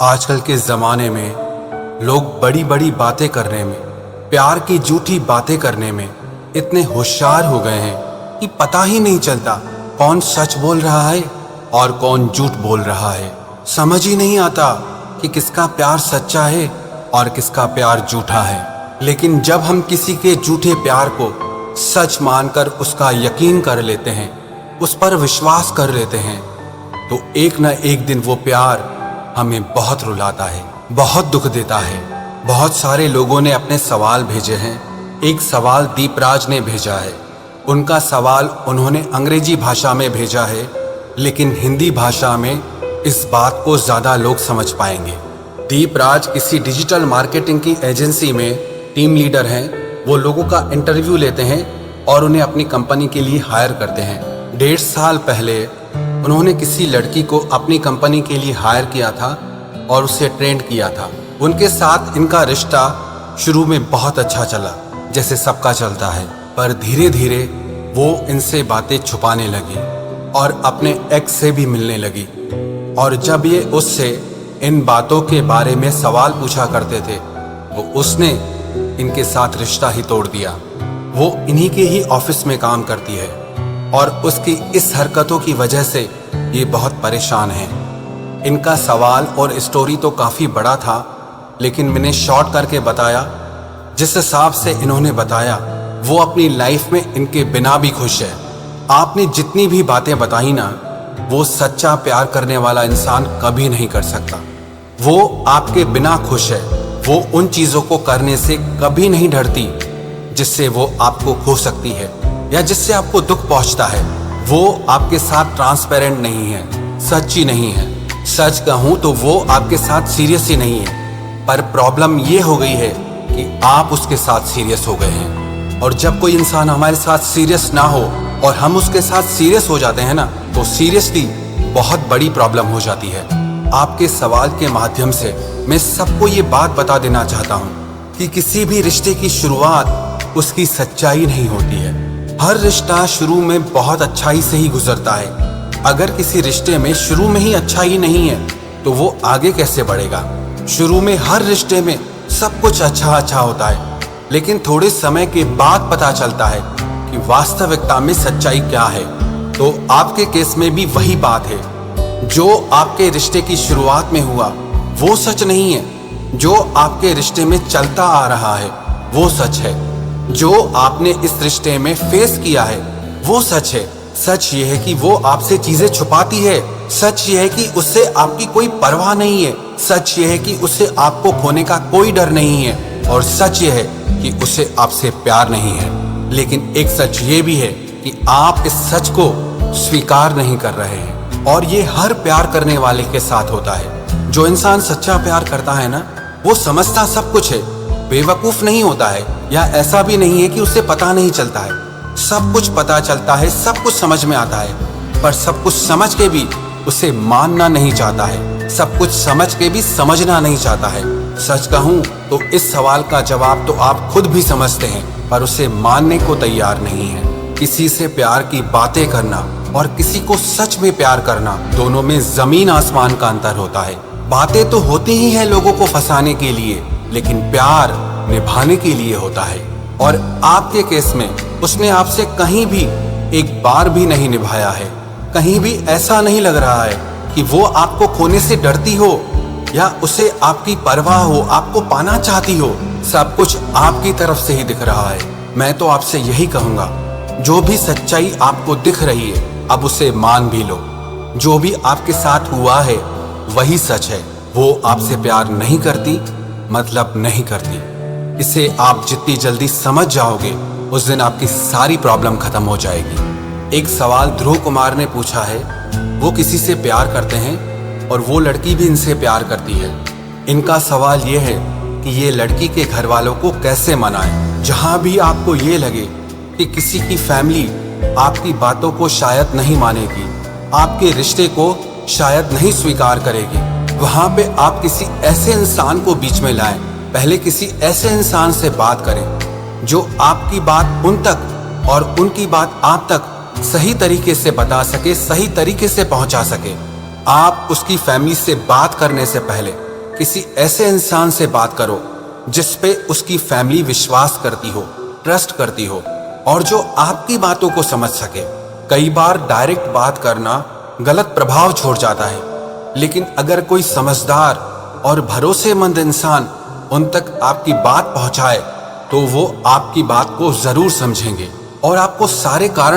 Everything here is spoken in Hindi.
आजकल के ज़माने में लोग बड़ी बड़ी बातें करने में, प्यार की झूठी बातें करने में इतने होशियार हो गए हैं कि पता ही नहीं चलता कौन सच बोल रहा है और कौन झूठ बोल रहा है। समझ ही नहीं आता कि किसका प्यार सच्चा है और किसका प्यार झूठा है। लेकिन जब हम किसी के झूठे प्यार को सच मानकर उसका यकीन कर लेते हैं, उस पर विश्वास कर लेते हैं, तो एक न एक दिन वो प्यार हमें बहुत रुलाता है, बहुत दुख देता है। बहुत सारे लोगों ने अपने सवाल भेजे हैं। एक सवाल दीपराज ने भेजा है। उनका सवाल उन्होंने अंग्रेजी भाषा में भेजा है, लेकिन हिंदी भाषा में इस बात को ज़्यादा लोग समझ पाएंगे। दीपराज किसी डिजिटल मार्केटिंग की एजेंसी में टीम लीडर हैं। वो लोगों का इंटरव्यू लेते हैं और उन्हें अपनी कंपनी के लिए हायर करते हैं। 1.5 साल पहले उन्होंने किसी लड़की को अपनी कंपनी के लिए हायर किया था और उसे ट्रेंड किया था। उनके साथ इनका रिश्ता शुरू में बहुत अच्छा चला, जैसे सबका चलता है, पर धीरे धीरे वो इनसे बातें छुपाने लगी और अपने एक्स से भी मिलने लगी। और जब ये उससे इन बातों के बारे में सवाल पूछा करते थे, तो उसने इनके साथ रिश्ता ही तोड़ दिया। वो इन्हीं के ही ऑफिस में काम करती है और उसकी इस हरकतों की वजह से ये बहुत परेशान है। इनका सवाल और स्टोरी तो काफ़ी बड़ा था, लेकिन मैंने शॉर्ट करके बताया। जिस हिसाब से इन्होंने बताया, वो अपनी लाइफ में इनके बिना भी खुश है। आपने जितनी भी बातें बताई ना, वो सच्चा प्यार करने वाला इंसान कभी नहीं कर सकता। वो आपके बिना खुश है। वो उन चीज़ों को करने से कभी नहीं डरती जिससे वो आपको खो सकती है या जिससे आपको दुख पहुंचता है। वो आपके साथ ट्रांसपेरेंट नहीं है, सच्ची नहीं है। सच कहूं तो वो आपके साथ सीरियस ही नहीं है, पर प्रॉब्लम ये हो गई है कि आप उसके साथ सीरियस हो गए हैं। और जब कोई इंसान हमारे साथ सीरियस ना हो और हम उसके साथ सीरियस हो जाते हैं ना, तो सीरियसली बहुत बड़ी प्रॉब्लम हो जाती है। आपके सवाल के माध्यम से मैं सबको ये बात बता देना चाहता हूँ कि किसी भी रिश्ते की शुरुआत उसकी सच्चाई नहीं होती है। हर रिश्ता शुरू में बहुत अच्छाई से ही गुजरता है। अगर किसी रिश्ते में शुरू में ही अच्छाई नहीं है, तो वो आगे कैसे बढ़ेगा। शुरू में हर रिश्ते में सब कुछ अच्छा होता है, लेकिन थोड़े समय के बाद पता चलता है कि वास्तविकता में सच्चाई क्या है। तो आपके केस में भी वही बात है। जो आपके रिश्ते की शुरुआत में हुआ वो सच नहीं है। जो आपके रिश्ते में चलता आ रहा है वो सच है। जो आपने इस रिश्ते में फेस किया है वो सच है। सच ये है कि वो आपसे चीजें छुपाती है। सच ये है कि उससे आपकी कोई परवाह नहीं है। सच ये है कि उससे आपको खोने का कोई डर नहीं है। और सच ये है कि उसे आपसे प्यार नहीं है। लेकिन एक सच ये भी है कि आप इस सच को स्वीकार नहीं कर रहे हैं। और ये हर प्यार करने वाले के साथ होता है। जो इंसान सच्चा प्यार करता है ना, वो समझता सब कुछ है, बेवकूफ नहीं होता है, या ऐसा भी नहीं है कि उसे पता नहीं चलता है। सब कुछ पता चलता है, सब कुछ समझ में आता है, पर सब कुछ समझ के भी उसे मानना नहीं चाहता है। सब कुछ समझ के भी समझना नहीं चाहता है। सच कहूं तो इस सवाल का जवाब तो आप खुद भी समझते हैं, पर उसे मानने को तैयार नहीं है। किसी से प्यार की बातें करना और किसी को सच में प्यार करना, दोनों में जमीन आसमान का अंतर होता है। बातें तो होती ही हैं लोगों को फंसाने के लिए, लेकिन प्यार निभाने के लिए होता है। और आपके केस में उसने आपसे कहीं भी एक बार भी नहीं निभाया है। कहीं भी ऐसा नहीं लग रहा है कि वो आपको खोने से डरती हो या उसे आपकी परवाह हो, आपको पाना चाहती हो। सब कुछ आपकी तरफ से ही दिख रहा है। मैं तो आपसे यही कहूँगा, जो भी सच्चाई आपको दिख रही है, अब उसे मान भी लो। जो भी आपके साथ हुआ है वही सच है। वो आपसे प्यार नहीं करती, मतलब नहीं करती। इसे आप जितनी जल्दी समझ जाओगे, उस दिन आपकी सारी प्रॉब्लम खत्म हो जाएगी। एक सवाल ध्रुव कुमार ने पूछा है। वो किसी से प्यार करते हैं और वो लड़की भी इनसे प्यार करती है। इनका सवाल ये है कि ये लड़की के घर वालों को कैसे मनाएं। जहां भी आपको ये लगे कि किसी की फैमिली आपकी बातों को शायद नहीं मानेगी, आपके रिश्ते को शायद नहीं स्वीकार करेगी, वहां पे आप किसी ऐसे इंसान को बीच में लाएं। पहले किसी ऐसे इंसान से बात करें जो आपकी बात उन तक और उनकी बात आप तक सही तरीके से बता सके, सही तरीके से पहुंचा सके। आप उसकी फैमिली से बात करने से पहले किसी ऐसे इंसान से बात करो जिस पे उसकी फैमिली विश्वास करती हो, ट्रस्ट करती हो और जो आपकी बातों को समझ सके। कई बार डायरेक्ट बात करना गलत प्रभाव छोड़ जाता है, लेकिन अगर कोई समझदार और भरोसेमंद इंसान उन तक आपकी बात पहुंचाए तो वो आपकी बात को जरूर समझेंगे और आपको सारे कारण